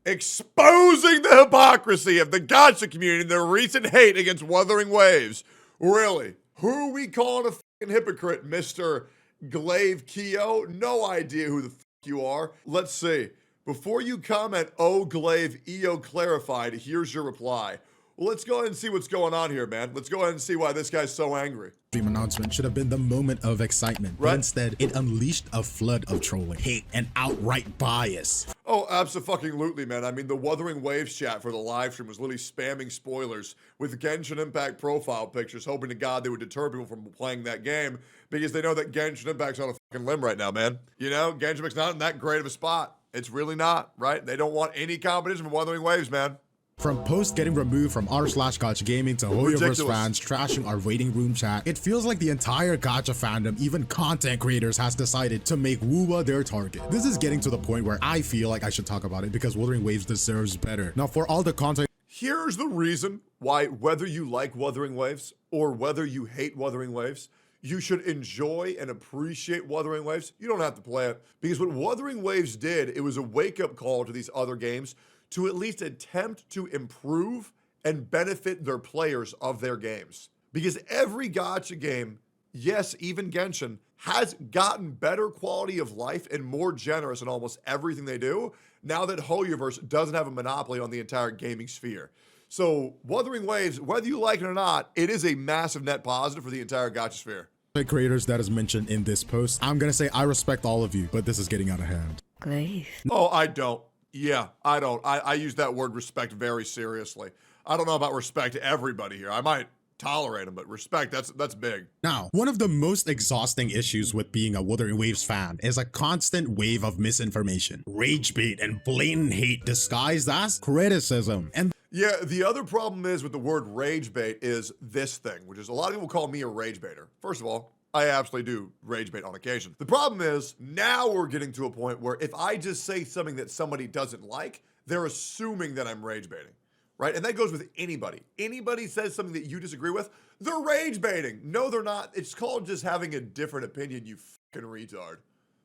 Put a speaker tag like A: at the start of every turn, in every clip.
A: exposing the hypocrisy of the Gacha community and their recent hate against Wuthering Waves. Really? Who are we calling a fucking hypocrite, Mr. Glaive Keo? No idea who the fuck you are. Let's see. Before you comment, oh, Glaive EO clarified, here's your reply. Well, let's go ahead and see what's going on here, man. Let's go ahead and see why this guy's so angry.
B: Stream announcement should have been the moment of excitement,
A: right?
B: But instead, it unleashed a flood of trolling, hate, and outright bias.
A: Oh, abso-fucking-lutely, man. I mean, the Wuthering Waves chat for the live stream was literally spamming spoilers with Genshin Impact profile pictures, hoping to God they would deter people from playing that game because they know that Genshin Impact's on a fucking limb right now, man. You know, Genshin Impact's not in that great of a spot. It's really not, right? They don't want any competition from Wuthering Waves, man.
B: From posts getting removed from r/Gacha Gaming to Hoyoverse fans trashing our waiting room chat, it feels like the entire Gacha fandom, even content creators, has decided to make Wuwa their target. This is getting to the point where I feel like I should talk about it because Wuthering Waves deserves better. Now, for all the content...
A: Here's the reason why, whether you like Wuthering Waves or whether you hate Wuthering Waves, you should enjoy and appreciate Wuthering Waves. You don't have to play it. Because what Wuthering Waves did, it was a wake-up call to these other games to at least attempt to improve and benefit their players of their games. Because every Gacha game, yes, even Genshin, has gotten better quality of life and more generous in almost everything they do, now that Hoyoverse doesn't have a monopoly on the entire gaming sphere. So, Wuthering Waves, whether you like it or not, it is a massive net positive for the entire Gacha sphere.
B: Creators that is mentioned in this post, I'm gonna say I respect all of you, but this is getting out of hand.
C: Glaive.
A: Oh, I don't. Yeah, I don't. I use that word respect very seriously. I don't know about respect to everybody here. I might tolerate them, but respect, that's big.
B: Now, one of the most exhausting issues with being a Wuthering Waves fan is a constant wave of misinformation, rage bait, and blatant hate disguised as criticism. And
A: yeah, the other problem is with the word rage bait is this thing, which is a lot of people call me a rage baiter. First of all, I absolutely do rage bait on occasion. The problem is now we're getting to a point where if I just say something that somebody doesn't like, they're assuming that I'm rage baiting, right? And that goes with anybody. Anybody says something that you disagree with, they're rage baiting. No, they're not. It's called just having a different opinion, you fucking retard.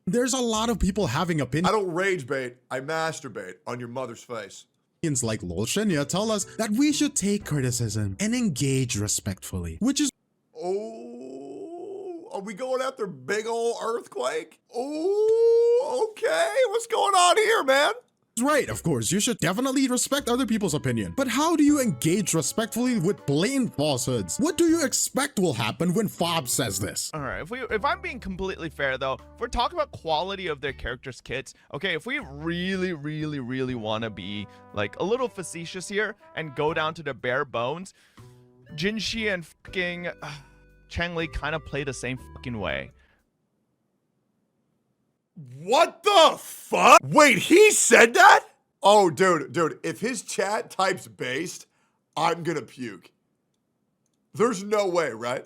B: There's a lot of people having opinions.
A: I don't rage bait, I masturbate on your mother's face.
B: Like Lol Shinya tell us that we should take criticism and engage respectfully, which is...
A: Oh, are we going after big ol' earthquake? Oh, okay. What's going on here, man?
B: Right, of course, you should definitely respect other people's opinion. But how do you engage respectfully with blatant falsehoods? What do you expect will happen when Fob says this?
D: All right, if I'm being completely fair though, if we're talking about quality of their characters' kits, okay, if we really want to be like a little facetious here and go down to the bare bones, Jinshi and fucking Changli kind of play the same fucking way.
A: What the fuck? Wait, he said that? Oh, dude, if his chat types based, I'm gonna puke. There's no way, right?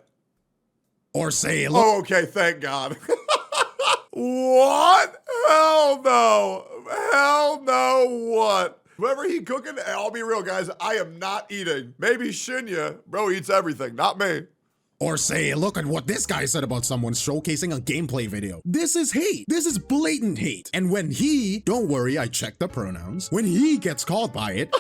B: Or say, look.
A: Oh, okay, thank God. What? Hell no. Hell no, what? Whoever he cooking, I'll be real, guys, I am not eating. Maybe Shinya, bro eats everything, not me.
B: Or say, look at what this guy said about someone showcasing a gameplay video. This is hate. This is blatant hate. And when he, don't worry, I checked the pronouns, when he gets called by it.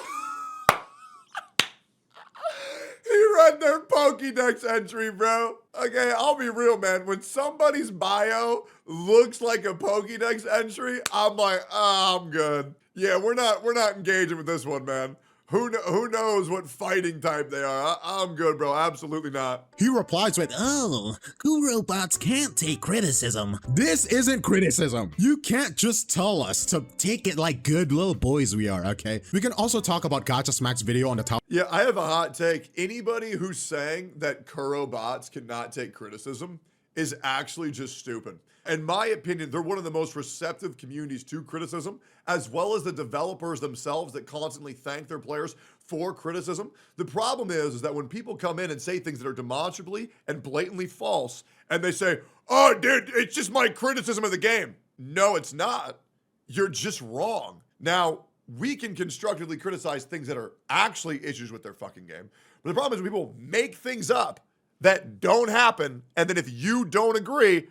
A: He read their Pokédex entry, bro. Okay, I'll be real, man. When somebody's bio looks like a Pokédex entry, I'm like, oh, I'm good. Yeah, we're not engaging with this one, man. Who knows what fighting type they are? I'm good, bro. Absolutely not.
B: He replies with, oh, cool robots can't take criticism. This isn't criticism. You can't just tell us to take it like good little boys we are, okay? We can also talk about Gacha Smack's video on the top.
A: Yeah, I have a hot take. Anybody who's saying that Kuro bots cannot take criticism is actually just stupid. In my opinion, they're one of the most receptive communities to criticism, as well as the developers themselves that constantly thank their players for criticism. The problem is that when people come in and say things that are demonstrably and blatantly false, and they say, oh, dude, it's just my criticism of the game. No, it's not. You're just wrong. Now, we can constructively criticize things that are actually issues with their fucking game. But the problem is when people make things up that don't happen, and then if you don't agree,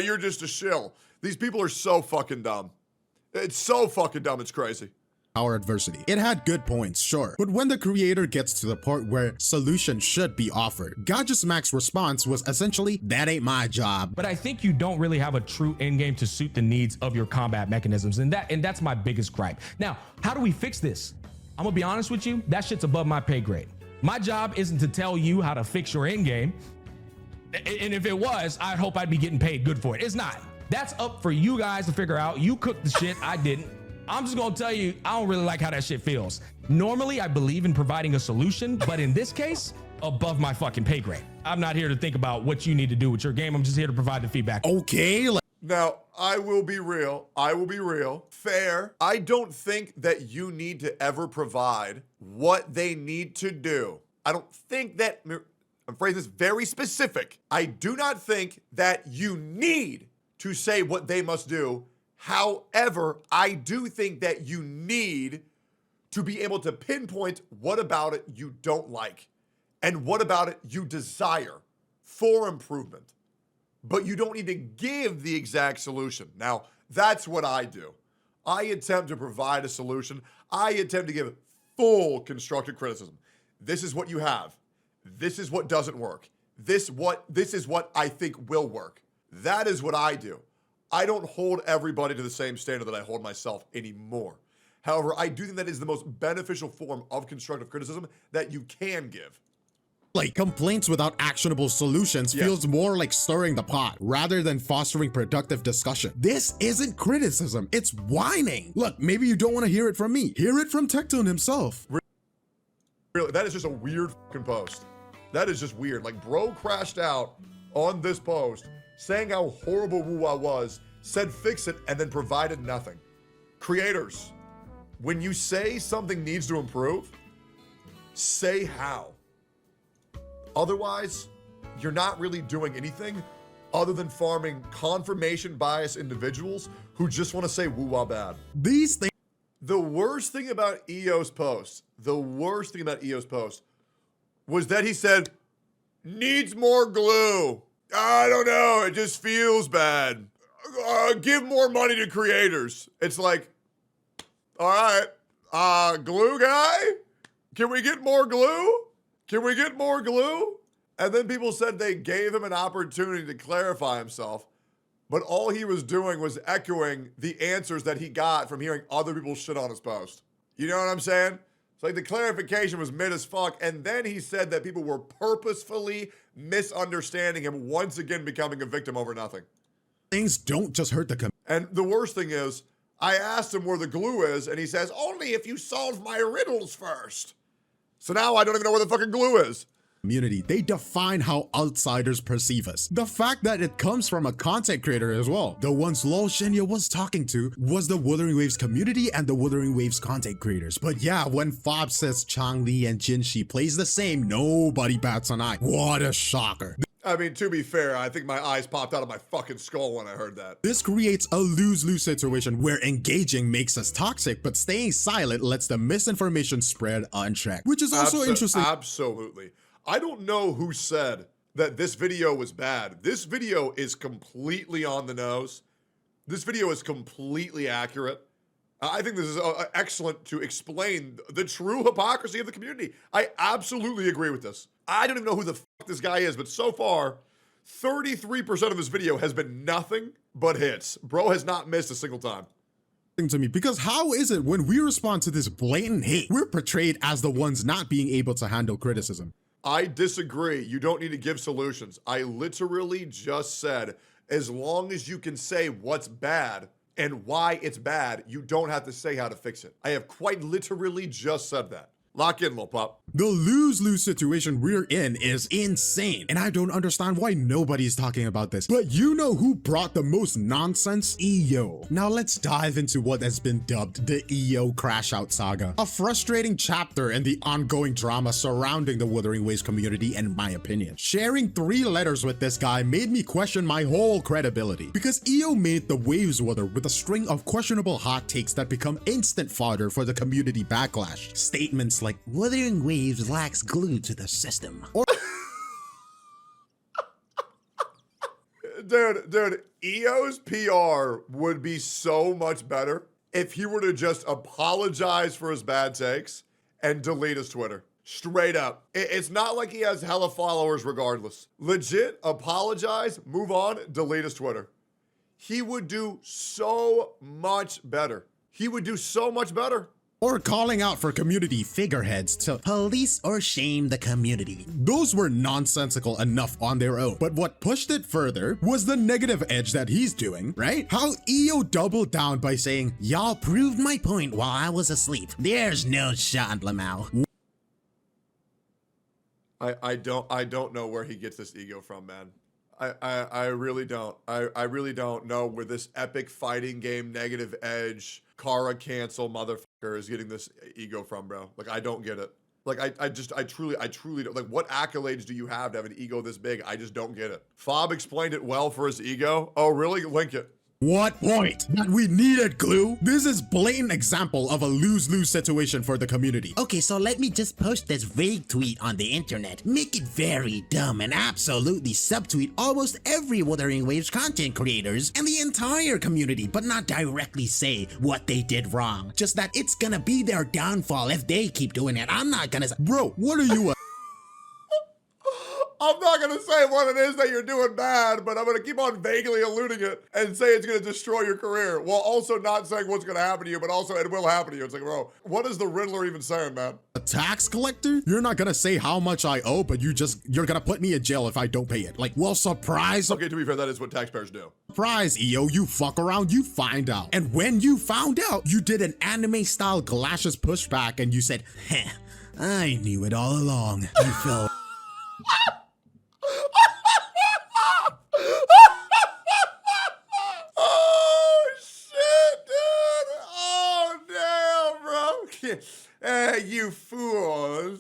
A: you're just a shill. These people are so fucking dumb. It's so fucking dumb, it's crazy.
B: our adversity. It had good points, sure, but when the creator gets to the part where solutions should be offered, Gacha response was essentially, that ain't my job.
C: But I think you don't really have a true endgame to suit the needs of your combat mechanisms, and that's my biggest gripe. Now, how do we fix this? I'm gonna be honest with you, that shit's above my pay grade. My job isn't to tell you how to fix your endgame, and if it was, I hope I'd be getting paid good for it. It's not. That's up for you guys to figure out. You cooked the shit, I didn't. I'm just gonna tell you, I don't really like how that shit feels. Normally, I believe in providing a solution, but in this case, above my fucking pay grade. I'm not here to think about what you need to do with your game. I'm just here to provide the feedback.
B: Okay,
A: Now, I will be real. Fair. I don't think that you need to ever provide what they need to do. I don't think that, I'm phrasing this very specific. I do not think that you need to say what they must do. However, I do think that you need to be able to pinpoint what about it you don't like and what about it you desire for improvement. But you don't need to give the exact solution. Now, that's what I do. I attempt to provide a solution. I attempt to give full constructive criticism. This is what you have. This is what doesn't work. This is what I think will work. That is what I do. I don't hold everybody to the same standard that I hold myself anymore. However, I do think that is the most beneficial form of constructive criticism that you can give.
B: like complaints without actionable solutions feels more like stirring the pot rather than fostering productive discussion. This isn't criticism, it's whining. Look, maybe you don't want to hear it from me. Hear it from Tectone himself.
A: Really, that is just a weird fucking post. That is just weird. Like, bro crashed out on this post saying how horrible Wuwa was, said fix it, and then provided nothing. Creators, when you say something needs to improve, say how. Otherwise, you're not really doing anything other than farming confirmation bias individuals who just want to say Wuwa bad.
B: These things.
A: The worst thing about EO's post, was that he said, needs more glue. I don't know, it just feels bad. Give more money to creators. It's like, all right, glue guy? Can we get more glue? Can we get more glue? And then people said they gave him an opportunity to clarify himself, but all he was doing was echoing the answers that he got from hearing other people shit on his post. You know what I'm saying? It's like the clarification was mid as fuck, and then he said that people were purposefully misunderstanding him, once again becoming a victim over nothing.
B: Things don't just hurt the community.
A: And the worst thing is, I asked him where the glue is, and he says, only if you solve my riddles first. So now I don't even know where the fucking glue is.
B: They define how outsiders perceive us. The fact that it comes from a content creator as well. The ones Lol Shinya was talking to was the Wuthering Waves community and the Wuthering Waves content creators. But yeah, when Fob says Changli and Jinshi plays the same, nobody bats an eye. What a shocker.
A: I mean, to be fair, I think my eyes popped out of my fucking skull when I heard that.
B: This creates a lose-lose situation where engaging makes us toxic, but staying silent lets the misinformation spread unchecked, which is also interesting.
A: Absolutely. I don't know who said that this video was bad. This video is completely on the nose. This video is completely accurate. I think this is excellent to explain the true hypocrisy of the community. I absolutely agree with this. I don't even know who the fuck this guy is, but so far, 33% of this video has been nothing but hits. Bro has not missed a single time.
B: To me, because how is it when we respond to this blatant hate, we're portrayed as the ones not being able to handle criticism?
A: I disagree. You don't need to give solutions. I literally just said, as long as you can say what's bad and why it's bad, you don't have to say how to fix it. I have quite literally just said that. Lock in, Lil Pup.
B: The lose-lose situation we're in is insane, and I don't understand why nobody's talking about this. But you know who brought the most nonsense? EO. Now let's dive into what has been dubbed the EO Crash Out Saga, a frustrating chapter in the ongoing drama surrounding the Wuthering Waves community, in my opinion. Sharing 3 letters with this guy made me question my whole credibility, because EO made the waves wither with a string of questionable hot takes that become instant fodder for the community backlash. Statements like, Wuthering Waves lacks glue to the system. Or
A: Dude, EO's PR would be so much better if he were to just apologize for his bad takes and delete his Twitter. Straight up. It's not like he has hella followers regardless. Legit, apologize, move on, delete his Twitter. He would do so much better. He would do so much better.
B: Or calling out for community figureheads to police or shame the community. Those were nonsensical enough on their own, but what pushed it further was the negative edge that he's doing, right? How EO doubled down by saying, "Y'all proved my point while I was asleep. There's no shot, Lamau."
A: I don't know where he gets this ego from, man. I really don't. I really don't know where this epic fighting game negative edge Kara cancel motherfucker is getting this ego from, bro. Like, I don't get it. Like, I truly don't. Like, what accolades do you have to have an ego this big? I just don't get it. Fob explained it well for his ego. Oh, really? Link it.
B: What point? That we needed glue? This is blatant example of a lose-lose situation for the community.
E: Okay, so let me just post this vague tweet on the internet. Make it very dumb and absolutely subtweet almost every Wuthering Waves content creators and the entire community, but not directly say what they did wrong. Just that it's gonna be their downfall if they keep doing it. I'm not gonna
B: Bro, what are you
A: I'm not going to say what it is that you're doing bad, but I'm going to keep on vaguely alluding it and say it's going to destroy your career, while also not saying what's going to happen to you, but also it will happen to you. It's like, bro, what is the Riddler even saying, man?
B: a tax collector? You're not gonna say how much I owe, but you're gonna put me in jail if I don't pay it. Like, well, surprise.
A: Okay, to be fair, that is what taxpayers do.
B: Surprise, EO, you fuck around, you find out. And when you found out, you did an anime-style Galash's pushback and you said, heh, I knew it all along. You fell.
A: Oh, shit, dude. Oh, damn, bro. You fools.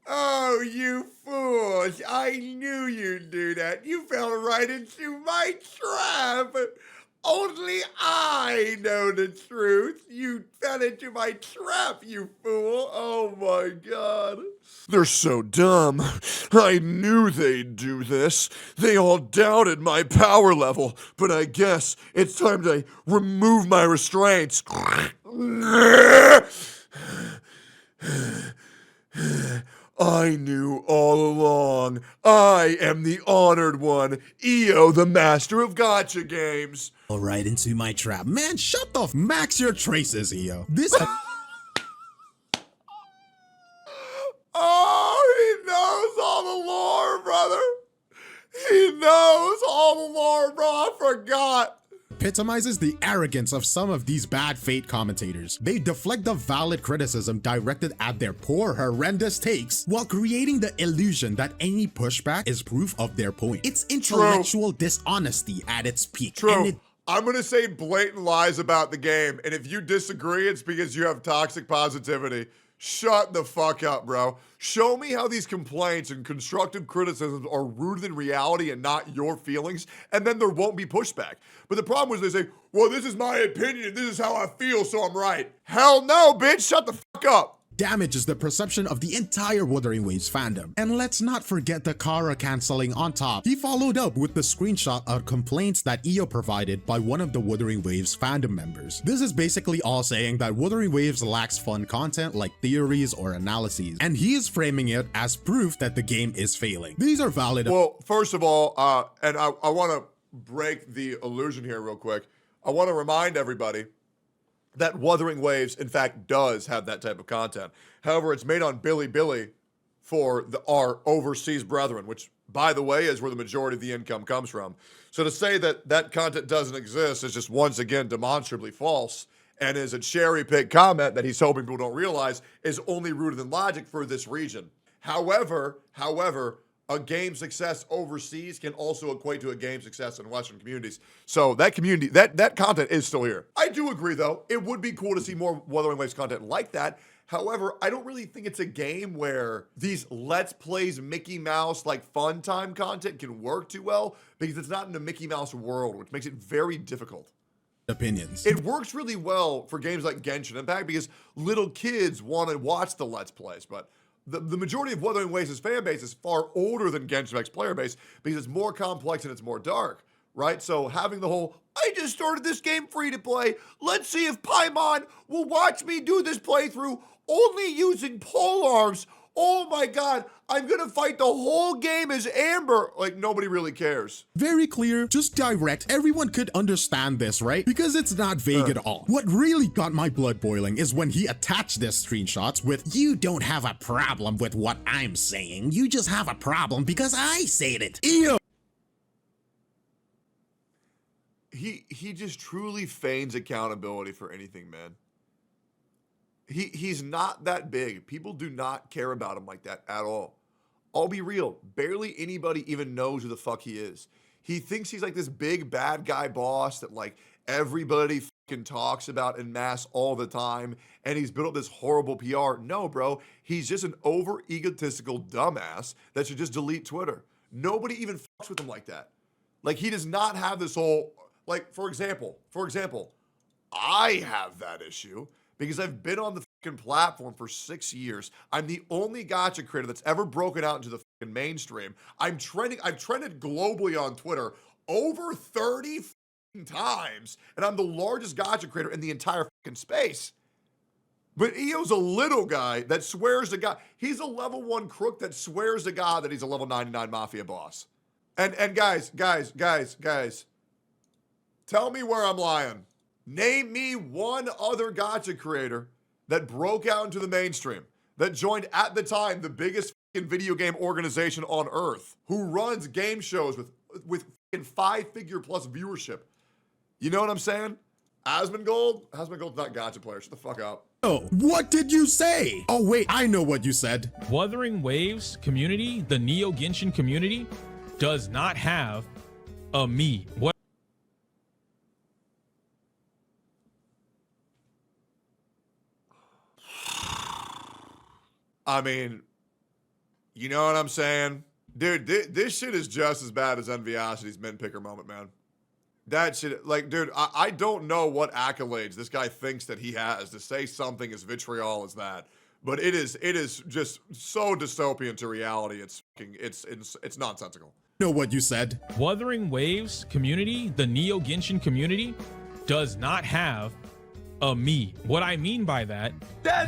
A: Oh, you fools. I knew you'd do that. You fell right into my trap. Only I know the truth. You fell into my trap, you fool. Oh my God. They're so dumb. I knew they'd do this. They all doubted my power level, but I guess it's time to remove my restraints. I knew all along. I am the honored one, EO, the master of gacha games.
B: Right into my trap. Man, shut the max your traces, EO. This.
A: Oh, he knows all the lore, brother. He knows all the lore, bro. I forgot.
B: Epitomizes the arrogance of some of these bad fate commentators. They deflect the valid criticism directed at their poor, horrendous takes while creating the illusion that any pushback is proof of their point. It's intellectual dishonesty at its peak.
A: True. I'm going to say blatant lies about the game, and if you disagree, it's because you have toxic positivity. Shut the fuck up, bro. Show me how these complaints and constructive criticisms are rooted in reality and not your feelings, and then there won't be pushback. But the problem is they say, well, this is my opinion, this is how I feel, so I'm right. Hell no, bitch, shut the fuck up.
B: Damages the perception of the entire Wuthering Waves fandom. And let's not forget the Kara canceling on top. He followed up with the screenshot of complaints that EO provided by one of the Wuthering Waves fandom members. This is basically all saying that Wuthering Waves lacks fun content like theories or analyses, and he is framing it as proof that the game is failing. These are valid.
A: Well, first of all, and I want to break the illusion here real quick. I want to remind everybody that Wuthering Waves, in fact, does have that type of content. However, it's made on Bilibili for our overseas brethren, which, by the way, is where the majority of the income comes from. So to say that that content doesn't exist is just once again demonstrably false, and is a cherry-picked comment that he's hoping people don't realize is only rooted in logic for this region. However, a game success overseas can also equate to a game success in Western communities. So that community, that content is still here. I do agree, though. It would be cool to see more Wuthering Waves content like that. However, I don't really think it's a game where these Let's Plays Mickey Mouse, like fun time content can work too well, because it's not in a Mickey Mouse world, which makes it very difficult.
B: Opinions.
A: It works really well for games like Genshin Impact because little kids want to watch the Let's Plays, but the majority of Wuthering Waves' fan base is far older than Genshin Impact's player base because it's more complex and it's more dark, right? So having the whole, I just started this game free to play. Let's see if Paimon will watch me do this playthrough only using polearms. Oh my God, I'm gonna fight the whole game as Amber. Like, nobody really cares.
B: Very clear, just direct. Everyone could understand this, right? Because it's not vague at all. What really got my blood boiling is when he attached this screenshots with,
E: You don't have a problem with what I'm saying. You just have a problem because I said it.
B: EO.
A: He just truly feigns accountability for anything, man. He's not that big. People do not care about him like that at all. I'll be real. Barely anybody even knows who the fuck he is. He thinks he's like this big bad guy boss that like everybody fucking talks about en masse all the time, and he's built up this horrible PR. No, bro. He's just an over egotistical dumbass that should just delete Twitter. Nobody even fucks with him like that. Like, he does not have this whole, like, for example, I have that issue. Because I've been on the fucking platform for 6 years. I'm the only gacha creator that's ever broken out into the fucking mainstream. I've trended globally on Twitter over 30 fucking times, and I'm the largest gacha creator in the entire fucking space. But EO's a little guy that swears to God. He's a level 1 crook that swears to God that he's a level 99 mafia boss. And guys, tell me where I'm lying. Name me one other gacha creator that broke out into the mainstream, that joined at the time the biggest fucking video game organization on earth, who runs game shows with fucking 5-figure plus viewership. You know what I'm saying? Asmongold? Asmongold's not gacha player. Shut the fuck up.
B: Oh, what did you say? Oh wait, I know what you said.
F: Wuthering Waves community, the Neo Genshin community, does not have a me. What?
A: I mean, you know what I'm saying? Dude, this shit is just as bad as Enviosity's mint picker moment, man. That shit, like, dude, I don't know what accolades this guy thinks that he has to say something as vitriol as that. But it is just so dystopian to reality. It's nonsensical.
B: Know what you said?
F: Wuthering Waves community, the Neo Genshin community, does not have a me. What I mean by that,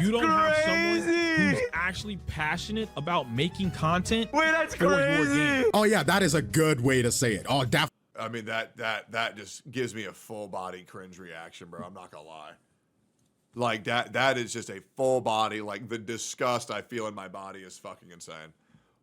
F: you don't have someone who's actually passionate about making content.
D: Wait, that's
F: for your
D: crazy.
F: game.
B: Oh yeah, that is a good way to say it. Oh, definitely.
A: I mean, that just gives me a full body cringe reaction, bro. I'm not gonna lie. Like, that is just a full body, like, the disgust I feel in my body is fucking insane.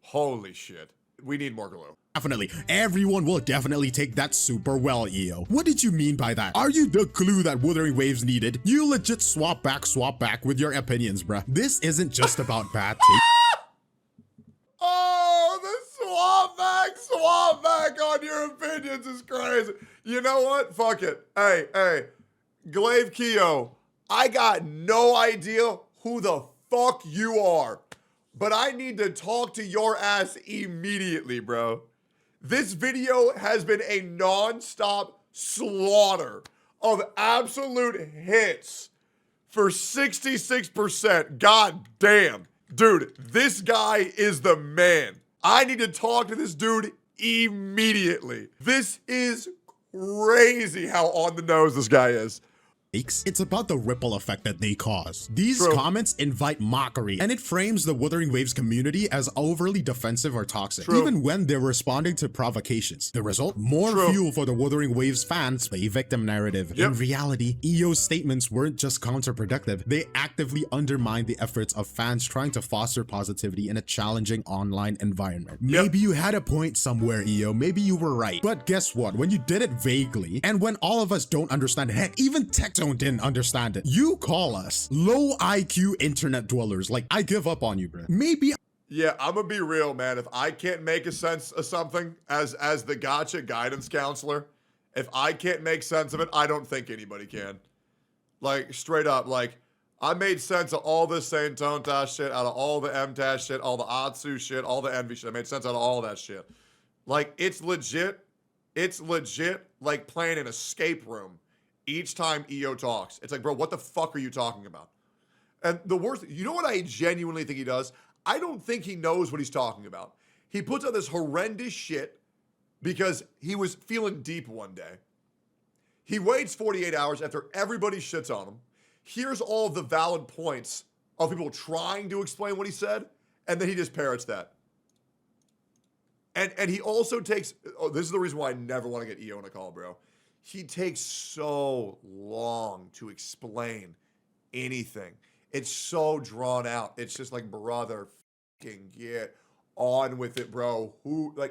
A: Holy shit. We need more glue.
B: Definitely. Everyone will definitely take that super well, EO. What did you mean by that? Are you the glue that Wuthering Waves needed? You legit swap back with your opinions, bruh. This isn't just about bad taste.
A: Oh, the swap back on your opinions is crazy. You know what? Fuck it. Hey, Glaive Keo, I got no idea who the fuck you are, but I need to talk to your ass immediately, bro. This video has been a non-stop slaughter of absolute hits for 66%. God damn. Dude, this guy is the man. I need to talk to this dude immediately. This is crazy how on the nose this guy is.
B: It's about the ripple effect that they cause. These
A: True.
B: comments invite mockery, and it frames the Wuthering Waves community as overly defensive or toxic,
A: True.
B: even when they're responding to provocations. The result? More
A: True.
B: fuel for the Wuthering Waves fans play victim narrative.
A: Yep.
B: In reality, EO's statements weren't just counterproductive, they actively undermined the efforts of fans trying to foster positivity in a challenging online environment.
A: Yep.
B: Maybe you had a point somewhere, EO, maybe you were right. But guess what? When you did it vaguely, and when all of us don't understand, heck, even Tectone didn't understand it, you call us low IQ internet dwellers. Like, I give up on you, bro. Maybe.
A: Yeah, I'm gonna be real, man. If I can't make a sense of something as the gacha guidance counselor, if I can't make sense of it, I don't think anybody can. Like, straight up, like, I made sense of all this same Tontas shit, out of all the MTAS shit, all the Atsu shit, all the Envy shit. I made sense out of all that shit. Like, it's legit like playing an escape room each time EO talks. It's like, bro, what the fuck are you talking about? And the worst, you know what I genuinely think he does? I don't think he knows what he's talking about. He puts out this horrendous shit because he was feeling deep one day. He waits 48 hours after everybody shits on him, hears all of the valid points of people trying to explain what he said, and then he just parrots that. And he also takes, oh, this is the reason why I never want to get EO in a call, bro. He takes so long to explain anything. It's so drawn out. It's just like, brother, fucking get on with it, bro.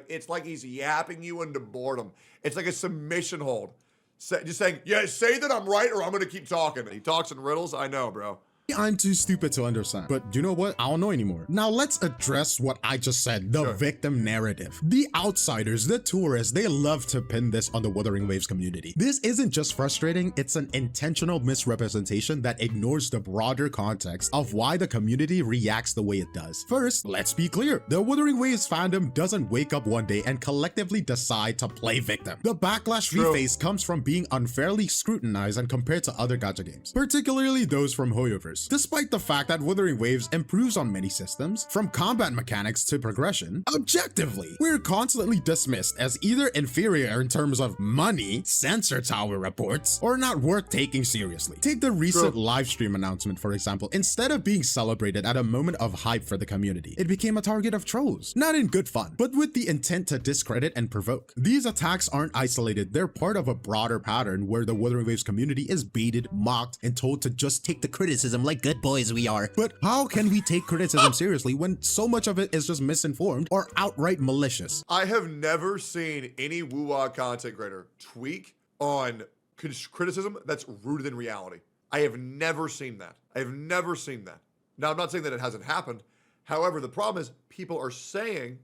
A: It's like he's yapping you into boredom. It's like a submission hold. Just saying, yeah, say that I'm right or I'm going to keep talking. He talks in riddles. I know, bro.
B: I'm too stupid to understand. But you know what? I don't know anymore. Now let's address what I just said, the victim narrative. The outsiders, the tourists, they love to pin this on the Wuthering Waves community. This isn't just frustrating, it's an intentional misrepresentation that ignores the broader context of why the community reacts the way it does. First, let's be clear. The Wuthering Waves fandom doesn't wake up one day and collectively decide to play victim. The backlash we face comes from being unfairly scrutinized and compared to other gacha games, particularly those from Hoyoverse. Despite the fact that Wuthering Waves improves on many systems, from combat mechanics to progression, objectively, we're constantly dismissed as either inferior in terms of money, Sensor Tower reports, or not worth taking seriously. Take the recent livestream announcement, for example. Instead of being celebrated at a moment of hype for the community, it became a target of trolls. Not in good fun, but with the intent to discredit and provoke. These attacks aren't isolated, they're part of a broader pattern where the Wuthering Waves community is baited, mocked, and told to just take the criticism like good boys we are. But how can we take criticism seriously when so much of it is just misinformed or outright malicious?
A: I have never seen any woo-wah content creator tweak on criticism that's rooted in reality. I have never seen that. I have never seen that. Now, I'm not saying that it hasn't happened. However, the problem is people are saying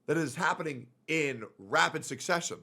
A: that it is happening in rapid succession.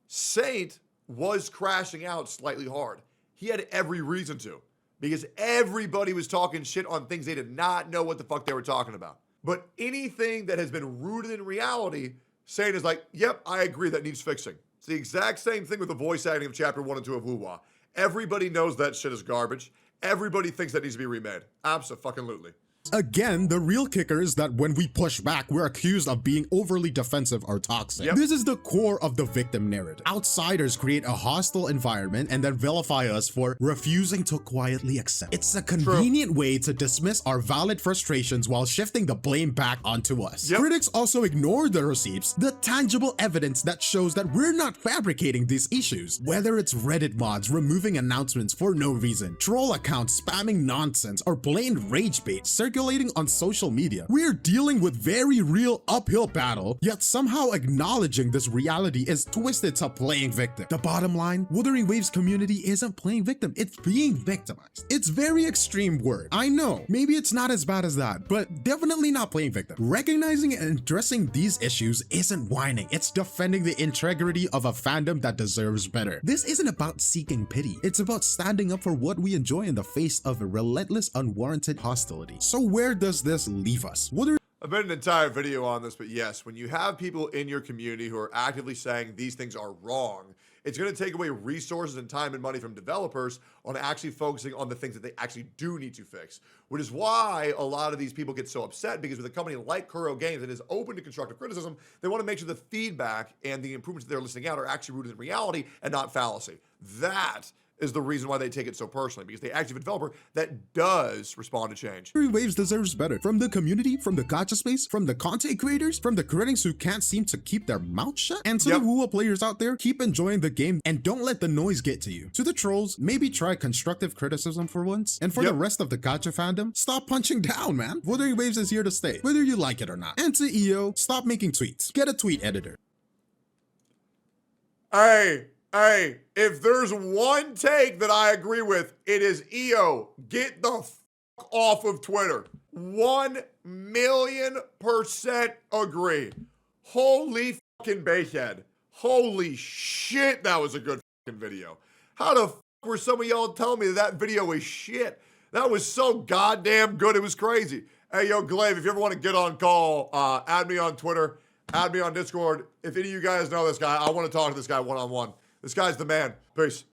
A: Saint was crashing out slightly hard. He had every reason to, because everybody was talking shit on things they did not know what the fuck they were talking about. But anything that has been rooted in reality, Saint is like, yep, I agree, that needs fixing. It's the exact same thing with the voice acting of Chapter 1 and 2 of Woo-Wah. Everybody knows that shit is garbage. Everybody thinks that needs to be remade. Abso-fucking-lutely.
B: Again, the real kicker is that when we push back, we're accused of being overly defensive or toxic. This is the core of the victim narrative. Outsiders create a hostile environment and then vilify us for refusing to quietly accept. It's a convenient way to dismiss our valid frustrations while shifting the blame back onto us. Critics also ignore the receipts, the tangible evidence that shows that we're not fabricating these issues. Whether it's Reddit mods removing announcements for no reason, troll accounts spamming nonsense, or blatant rage bait circulating on social media, we're dealing with very real uphill battle, yet somehow acknowledging this reality is twisted to playing victim. The bottom line, Wuthering Waves community isn't playing victim, it's being victimized. It's very extreme word. I know, maybe it's not as bad as that, but definitely not playing victim. Recognizing and addressing these issues isn't whining, it's defending the integrity of a fandom that deserves better. This isn't about seeking pity, it's about standing up for what we enjoy in the face of a relentless, unwarranted hostility. So where does this leave us?
A: I've made an entire video on this, but yes, when you have people in your community who are actively saying these things are wrong, it's going to take away resources and time and money from developers on actually focusing on the things that they actually do need to fix, which is why a lot of these people get so upset, because with a company like Kuro Games that is open to constructive criticism, they want to make sure the feedback and the improvements that they're listing out are actually rooted in reality and not fallacy. That is the reason why they take it so personally, because they actually have a developer that does respond to change.
B: Wuthering Waves deserves better. From the community, from the gacha space, from the content creators, from the critics who can't seem to keep their mouth shut, and to the Woo-Wah players out there, keep enjoying the game and don't let the noise get to you. To the trolls, maybe try constructive criticism for once. And for the rest of the gacha fandom, stop punching down, man. Wuthering Waves is here to stay, whether you like it or not. And to EO, stop making tweets. Get a tweet editor.
A: Hey, if there's one take that I agree with, it is EO, get the fuck off of Twitter. 1,000,000% agree. Holy fucking bakehead. Holy shit, that was a good fucking video. How the fuck were some of y'all telling me that video was shit? That was so goddamn good, it was crazy. Hey, yo, Glaive, if you ever want to get on call, add me on Twitter, add me on Discord. If any of you guys know this guy, I want to talk to this guy one-on-one. This guy's the man. Peace.